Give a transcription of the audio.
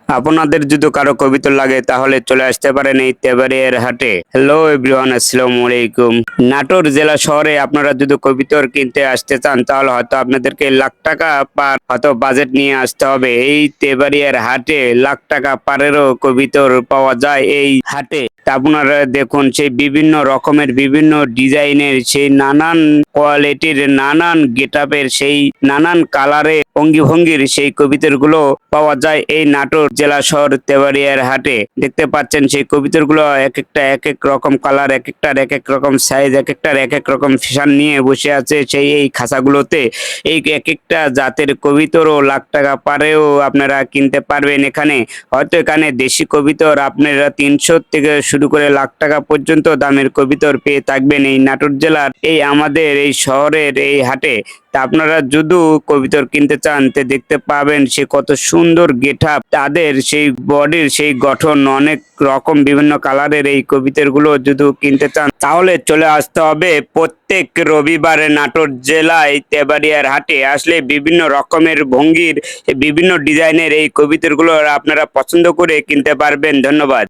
আপনাদের যদি কারো কবিতর লাগে তাহলে চলে আসতে পারেন এই তেবাড়িয়ার হাটে। হ্যালো এভরিওয়ান, আসসালামু আলাইকুম। নাটোর জেলা শহরে আপনারা যদি কবিতর কিনতে আসতে চান তাহলে হয়তো আপনাদেরকে লাখ টাকা পার হয়তো বাজেট নিয়ে আসতে হবে। এই তেবাড়িয়ার হাটে লাখ টাকা পারেরও কবিতর পাওয়া যায় এই হাটে। তা আপনারা দেখুন সেই বিভিন্ন রকমের বিভিন্ন ডিজাইনের সেই নানান কোয়ালিটির নানান গেটআপের সেই নানান কালারে অঙ্গি ভঙ্গির সেই কবিতর গুলো পাওয়া যায় এই নাটোর জেলা শহর তেবাড়িয়ার হাটে। দেখতে পাচ্ছেন সেই কবিতর গুলো এক একটা এক এক রকম কালার, এক একটার এক এক রকম সাইজ, এক একটার এক এক রকম ফ্যাশন নিয়ে বসে আছে সেই এই খাঁচাগুলোতে। এই এক একটা জাতের কবিতরও লাখ টাকা পারেও আপনারা কিনতে পারবেন এখানে। হয়তো এখানে দেশি কবিতর আপনারা 300 থেকে শুরু করে লাখ টাকা পর্যন্ত দামের কবিতর পেয়ে থাকবেন এই নাটোর জেলার এই আমাদের এই শহরের এই হাটে। তা আপনারা যদি কবিতর কিনতে চান তে দেখতে পাবেন সে কত সুন্দর গেটআপ, তাদের সেই বডির সেই গঠন, অনেক রকম বিভিন্ন কালারের এই কবিতর গুলো যদি কিনতে চান তাহলে চলে আসতে হবে প্রত্যেক রবিবারে নাটোর জেলায় তেবাড়িয়ার হাটে। আসলে বিভিন্ন রকমের ভঙ্গির বিভিন্ন ডিজাইনের এই কবিতর গুলো আপনারা পছন্দ করে কিনতে পারবেন। ধন্যবাদ।